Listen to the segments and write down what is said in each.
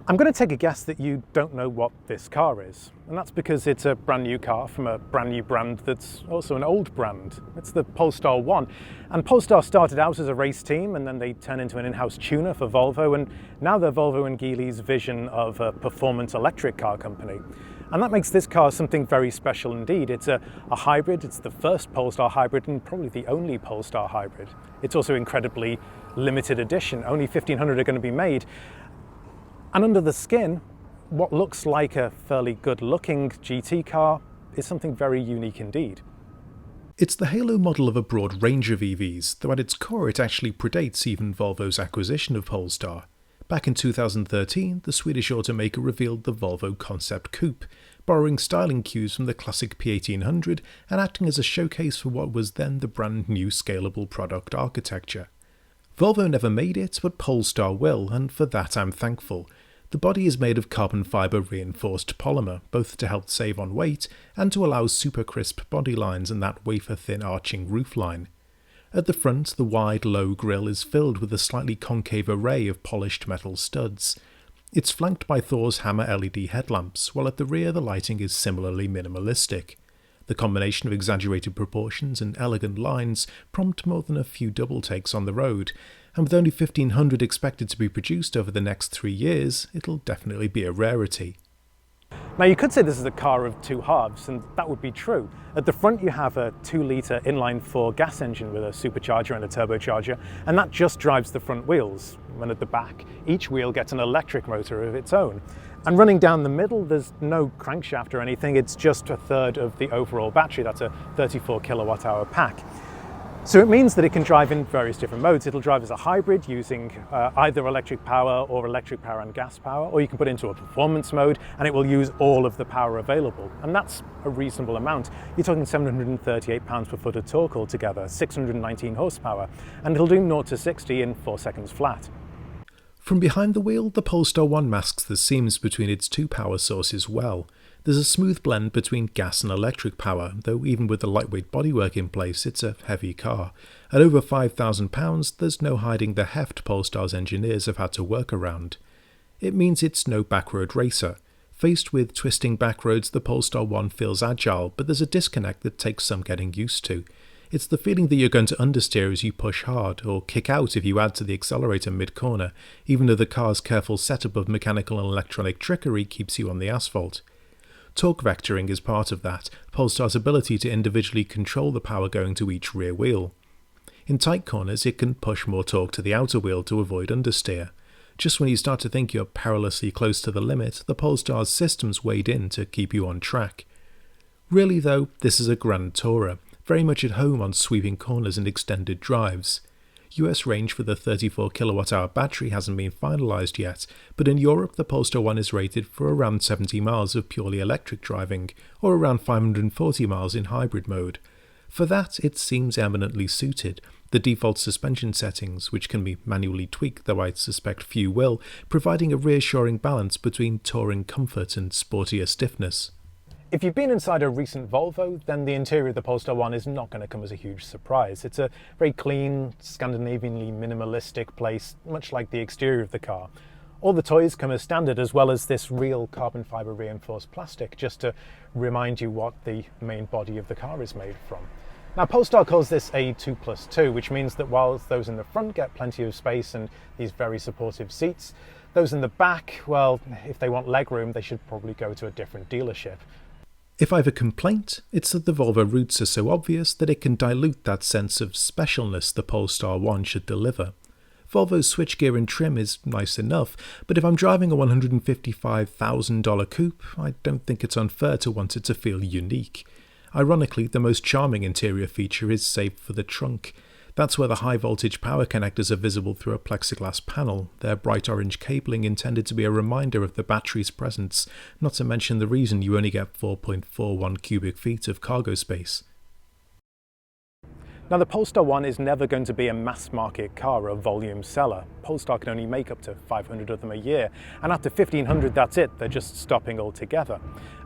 I'm going to take a guess that you don't know what this car is, and that's because it's a brand new car from a brand new brand that's also an old brand. It's the Polestar 1, and Polestar started out as a race team and then they turned into an in-house tuner for Volvo, and now they're Volvo and Geely's vision of a performance electric car company. And that makes this car something very special indeed. It's a hybrid, it's the first Polestar hybrid and probably the only Polestar hybrid. It's also incredibly limited edition, only 1,500 are going to be made. And under the skin, what looks like a fairly good-looking GT car is something very unique indeed. It's the halo model of a broad range of EVs, though at its core it actually predates even Volvo's acquisition of Polestar. Back in 2013, the Swedish automaker revealed the Volvo Concept Coupe, borrowing styling cues from the classic P1800 and acting as a showcase for what was then the brand new scalable product architecture. Volvo never made it, but Polestar will, and for that I'm thankful. The body is made of carbon fibre reinforced polymer, both to help save on weight and to allow super crisp body lines and that wafer-thin arching roofline. At the front, the wide, low grille is filled with a slightly concave array of polished metal studs. It's flanked by Thor's hammer LED headlamps, while at the rear the lighting is similarly minimalistic. The combination of exaggerated proportions and elegant lines prompt more than a few double takes on the road, and with only 1,500 expected to be produced over the next 3 years, it'll definitely be a rarity. Now you could say this is a car of two halves, and that would be true. At the front you have a 2-litre inline-4 gas engine with a supercharger and a turbocharger, and that just drives the front wheels. And at the back, each wheel gets an electric motor of its own. And running down the middle, there's no crankshaft or anything, it's just a third of the overall battery. That's a 34 kilowatt hour pack. So it means that it can drive in various different modes. It'll drive as a hybrid using either electric power or electric power and gas power, or you can put it into a performance mode and it will use all of the power available. And that's a reasonable amount. You're talking 738 pounds per foot of torque altogether, 619 horsepower, and it'll do 0 to 60 in 4 seconds flat. From behind the wheel, the Polestar 1 masks the seams between its two power sources well. There's a smooth blend between gas and electric power, though even with the lightweight bodywork in place, it's a heavy car. At over £5,000, there's no hiding the heft Polestar's engineers have had to work around. It means it's no backroad racer. Faced with twisting back roads, the Polestar 1 feels agile, but there's a disconnect that takes some getting used to. It's the feeling that you're going to understeer as you push hard, or kick out if you add to the accelerator mid-corner, even though the car's careful setup of mechanical and electronic trickery keeps you on the asphalt. Torque vectoring is part of that, Polestar's ability to individually control the power going to each rear wheel. In tight corners, it can push more torque to the outer wheel to avoid understeer. Just when you start to think you're perilously close to the limit, the Polestar's systems wade in to keep you on track. Really though, this is a grand tourer, very much at home on sweeping corners and extended drives. US range for the 34 kWh battery hasn't been finalised yet, but in Europe the Polestar 1 is rated for around 70 miles of purely electric driving, or around 540 miles in hybrid mode. For that, it seems eminently suited. The default suspension settings, which can be manually tweaked, though I suspect few will, providing a reassuring balance between touring comfort and sportier stiffness. If you've been inside a recent Volvo, then the interior of the Polestar 1 is not going to come as a huge surprise. It's a very clean, Scandinavianly minimalistic place, much like the exterior of the car. All the toys come as standard, as well as this real carbon fibre reinforced plastic, just to remind you what the main body of the car is made from. Now, Polestar calls this a 2+2, which means that whilst those in the front get plenty of space and these very supportive seats, those in the back, well, if they want legroom, they should probably go to a different dealership. If I have a complaint, it's that the Volvo roots are so obvious that it can dilute that sense of specialness the Polestar 1 should deliver. Volvo's switchgear and trim is nice enough, but if I'm driving a $155,000 coupe, I don't think it's unfair to want it to feel unique. Ironically, the most charming interior feature is saved for the trunk. That's where the high-voltage power connectors are visible through a plexiglass panel, their bright orange cabling intended to be a reminder of the battery's presence, not to mention the reason you only get 4.41 cubic feet of cargo space. Now, the Polestar 1 is never going to be a mass-market car, a volume seller. Polestar can only make up to 500 of them a year, and after 1,500, that's it, they're just stopping altogether.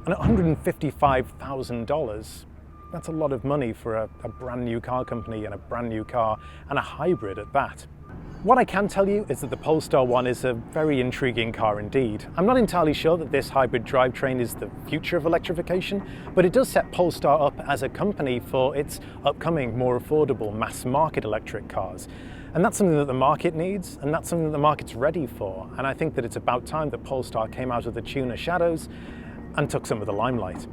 And at $155,000, that's a lot of money for a brand new car company and a brand new car, and a hybrid at that. What I can tell you is that the Polestar 1 is a very intriguing car indeed. I'm not entirely sure that this hybrid drivetrain is the future of electrification, but it does set Polestar up as a company for its upcoming, more affordable, mass-market electric cars. And that's something that the market needs, and that's something that the market's ready for. And I think that it's about time that Polestar came out of the tuner shadows and took some of the limelight.